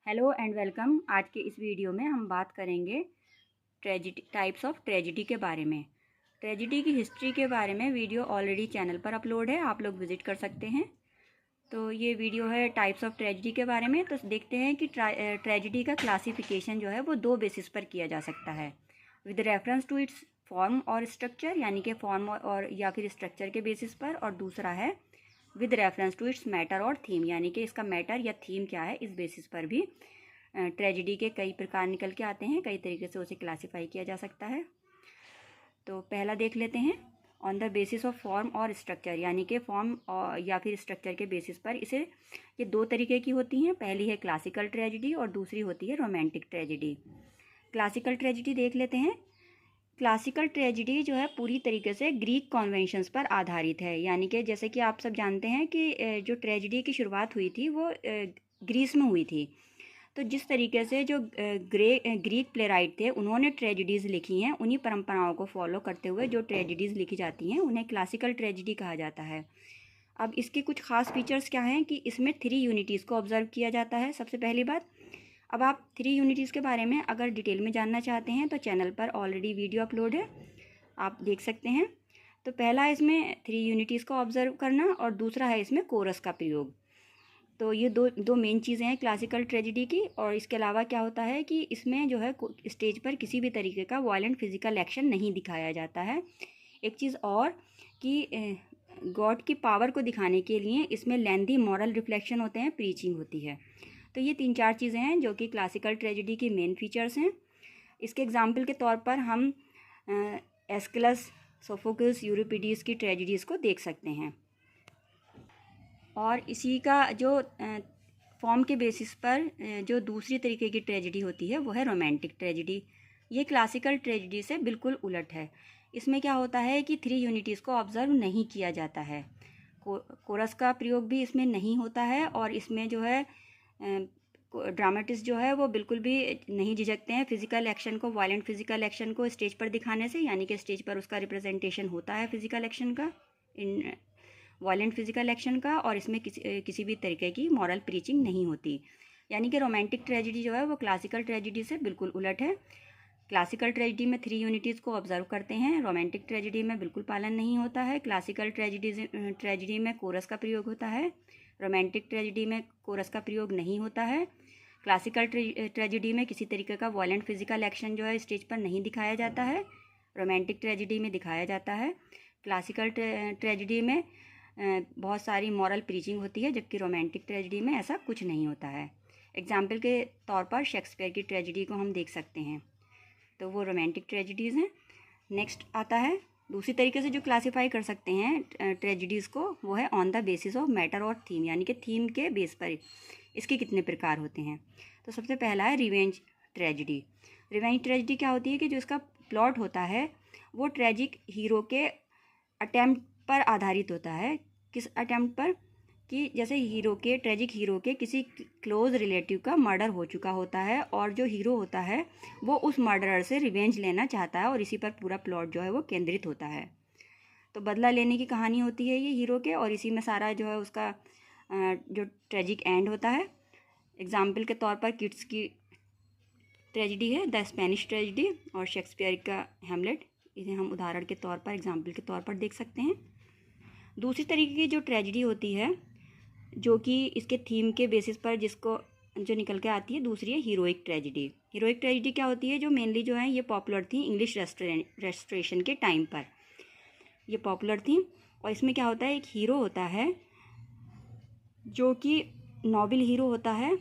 Hello and welcome. आज के इस वीडियो में हम बात करेंगे ट्रेजिडी, टाइप्स ऑफ ट्रेजिडी के बारे में। ट्रेजिडी की हिस्ट्री के बारे में वीडियो ऑलरेडी चैनल पर अपलोड है, आप लोग विजिट कर सकते हैं। तो ये वीडियो है टाइप्स ऑफ ट्रेजिडी के बारे में। तो देखते हैं कि ट्रेजिडी का क्लासिफिकेशन जो है वो दो बेसिस पर किया जा सकता है, with reference to its form और स्ट्रक्चर, यानी कि फॉर्म और या फिर स्ट्रक्चर के बेसिस पर, और दूसरा है with reference to its matter और थीम, यानी कि इसका मैटर या थीम क्या है, इस बेसिस पर भी ट्रेजिडी के कई प्रकार निकल के आते हैं, कई तरीके से उसे क्लासिफाई किया जा सकता है। तो पहला देख लेते हैं, on the basis of form और स्ट्रक्चर, यानी कि फॉर्म या फिर स्ट्रक्चर के बेसिस पर। इसे ये दो तरीके की होती हैं, पहली है क्लासिकल ट्रेजिडी और दूसरी होती है रोमांटिक ट्रेजिडी। क्लासिकल ट्रेजिडी देख लेते हैं। क्लासिकल ट्रेजिडी जो है पूरी तरीके से ग्रीक कॉन्वेंशंस पर आधारित है, यानी कि जैसे कि आप सब जानते हैं कि जो ट्रेजिडी की शुरुआत हुई थी वो ग्रीस में हुई थी। तो जिस तरीके से जो ग्रीक प्लेराइट थे उन्होंने ट्रेजिडीज़ लिखी हैं, उन्हीं परंपराओं को फॉलो करते हुए जो ट्रेजिडीज़ लिखी जाती हैं उन्हें क्लासिकल ट्रेजिडी कहा जाता है। अब इसके कुछ खास फीचर्स क्या हैं कि इसमें 3 यूनिटीज़ को ऑब्जर्व किया जाता है, सबसे पहली बात। अब आप 3 यूनिटीज़ के बारे में अगर डिटेल में जानना चाहते हैं तो चैनल पर ऑलरेडी वीडियो अपलोड है, आप देख सकते हैं। तो पहला इसमें 3 यूनिटीज़ को ऑब्जर्व करना, और दूसरा है इसमें कोरस का प्रयोग। तो ये दो मेन चीज़ें हैं क्लासिकल ट्रेजिडी की। और इसके अलावा क्या होता है कि इसमें जो है स्टेज पर किसी भी तरीके का वायलेंट फिजिकल एक्शन नहीं दिखाया जाता है। एक चीज़ और कि गॉड की पावर को दिखाने के लिए इसमें लेंदी मॉरल रिफ्लेक्शन होते हैं, प्रीचिंग होती है। तो ये 3-4 चीज़ें हैं जो कि क्लासिकल ट्रेजिडी की मेन फीचर्स हैं। इसके एग्जाम्पल के तौर पर हम एस्किलस, सोफोक्लिस, यूरिपिडीज की ट्रेजिडीज़ को देख सकते हैं। और इसी का जो फॉर्म के बेसिस पर जो दूसरी तरीके की ट्रेजिडी होती है वो है रोमांटिक ट्रेजिडी। ये क्लासिकल ट्रेजिडी से बिल्कुल उलट है। इसमें क्या होता है कि 3 यूनिटीज़ को ऑब्जर्व नहीं किया जाता है, कोरस का प्रयोग भी इसमें नहीं होता है, और इसमें जो है ड्रामेटिस्ट जो है वो बिल्कुल भी नहीं झिझकते हैं फिजिकल एक्शन को, वायलेंट फिजिकल एक्शन को स्टेज पर दिखाने से, यानी कि स्टेज पर उसका रिप्रेजेंटेशन होता है फिजिकल एक्शन का, इन वायलेंट फिजिकल एक्शन का, और इसमें किसी भी तरीके की मॉरल प्रीचिंग नहीं होती। यानी कि रोमांटिक ट्रेजिडी जो है वो क्लासिकल ट्रेजिडी से बिल्कुल उलट है। क्लासिकल ट्रेजिडी में 3 यूनिटीज़ को ऑब्जर्व करते हैं, रोमांटिक ट्रेजिडी में बिल्कुल पालन नहीं होता है। क्लासिकल ट्रेजिडी में कोरस का प्रयोग होता है, रोमांटिक ट्रेजिडी में कोरस का प्रयोग नहीं होता है। क्लासिकल ट्रेजिडी में किसी तरीके का वायलेंट फिजिकल एक्शन जो है स्टेज पर नहीं दिखाया जाता है, रोमांटिक ट्रेजिडी में दिखाया जाता है। क्लासिकल ट्रेजिडी में बहुत सारी मॉरल प्रीचिंग होती है, जबकि रोमांटिक ट्रेजिडी में ऐसा कुछ नहीं होता है। एग्जाम्पल के तौर पर शेक्सपियर की ट्रेजिडी को हम देख सकते हैं, तो वो रोमांटिक ट्रेजिडीज़ हैं। नेक्स्ट आता है दूसरी तरीके से जो क्लासीफाई कर सकते हैं ट्रेजिडीज़ को, वो है on the basis of matter और थीम, यानी कि थीम के बेस पर इसके कितने प्रकार होते हैं। तो सबसे पहला है रिवेंज ट्रेजिडी। रिवेंज ट्रेजिडी क्या होती है कि जो इसका प्लॉट होता है वो ट्रेजिक हीरो के अटैम्प्ट पर आधारित होता है। किस अटैम्प्ट पर? कि जैसे ट्रेजिक हीरो के किसी क्लोज रिलेटिव का मर्डर हो चुका होता है, और जो हीरो होता है वो उस मर्डरर से रिवेंज लेना चाहता है, और इसी पर पूरा प्लॉट जो है वो केंद्रित होता है। तो बदला लेने की कहानी होती है ये हीरो के, और इसी में सारा जो है उसका जो ट्रेजिक एंड होता है। एग्जाम्पल के तौर पर किट्स की ट्रेजिडी है द स्पेनिश ट्रेजिडी, और शेक्सपियर का हैमलेट, इसे हम उदाहरण के तौर पर, एग्जाम्पल के तौर पर देख सकते हैं। दूसरी तरीके की जो ट्रेजिडी होती है जो कि इसके थीम के बेसिस पर जिसको जो निकल के आती है, दूसरी है हीरोइक ट्रेजिडी। हीरोइक ट्रेजिडी क्या होती है, जो मेनली जो है ये पॉपुलर थी इंग्लिश रेस्टोरेशन के टाइम पर, ये पॉपुलर थी। और इसमें क्या होता है, एक हीरो होता है जो कि नोबल हीरो होता है,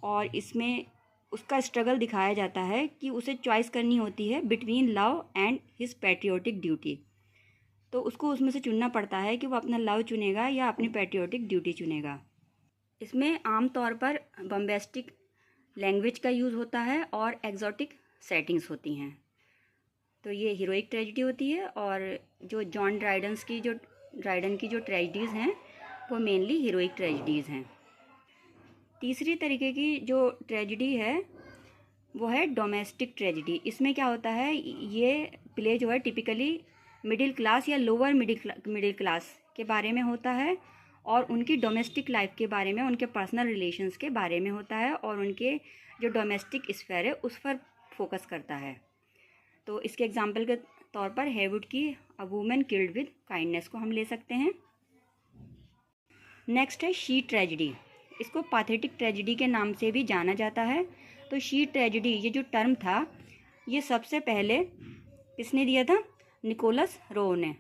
और इसमें उसका स्ट्रगल दिखाया जाता है कि उसे चॉइस करनी होती है between love and his patriotic duty. तो उसको उसमें से चुनना पड़ता है कि वो अपना लव चुनेगा या अपनी पैट्रियोटिक ड्यूटी चुनेगा। इसमें आमतौर पर बम्बेस्टिक लैंग्वेज का यूज़ होता है और एग्जॉटिक सेटिंग्स होती हैं। तो ये हीरोइक ट्रेजिडी होती है, और जो जॉन ड्राइडन की जो ट्रेजिडीज़ हैं वो मेनली हीरोइक ट्रेजिडीज़ हैं। तीसरी तरीके की जो ट्रेजिडी है वो है डोमेस्टिक ट्रेजिडी। इसमें क्या होता है, ये प्ले जो है टिपिकली मिडिल क्लास या लोअर मिडिल क्लास के बारे में होता है, और उनकी डोमेस्टिक लाइफ के बारे में, उनके पर्सनल रिलेशंस के बारे में होता है और उनके जो डोमेस्टिक स्फेयर है उस पर फोकस करता है। तो इसके एग्जाम्पल के तौर पर हेवुड की a women killed with kindness को हम ले सकते हैं। नेक्स्ट है शी ट्रेजिडी। इसको पैथेटिक ट्रेजिडी के नाम से भी जाना जाता है। तो शी ट्रेजिडी ये जो टर्म था ये सबसे पहले किसने दिया था? निकोलस रोव ने।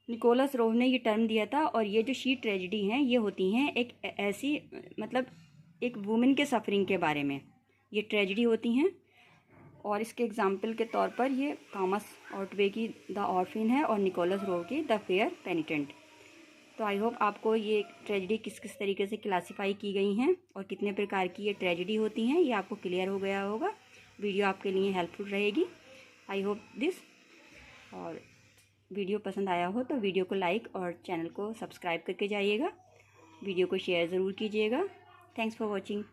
निकोलस रोव ने ये टर्म दिया था। और ये जो शी ट्रेजिडी हैं ये होती हैं एक ऐसी, मतलब एक वुमेन के सफरिंग के बारे में ये ट्रेजिडी होती हैं। और इसके एग्जाम्पल के तौर पर ये थॉमस ऑटवे की द ऑर्फिन है और निकोलस रोव की द फेयर पेनिटेंट। तो आई होप आपको ये ट्रेजिडी किस किस तरीके से क्लासीफाई की गई हैं और कितने प्रकार की ये ट्रेजिडी होती हैं ये आपको क्लियर हो गया होगा। वीडियो आपके लिए हेल्पफुल रहेगी, आई होप दिस। और वीडियो पसंद आया हो तो वीडियो को लाइक और चैनल को सब्सक्राइब करके जाइएगा। वीडियो को शेयर ज़रूर कीजिएगा। Thanks for watching.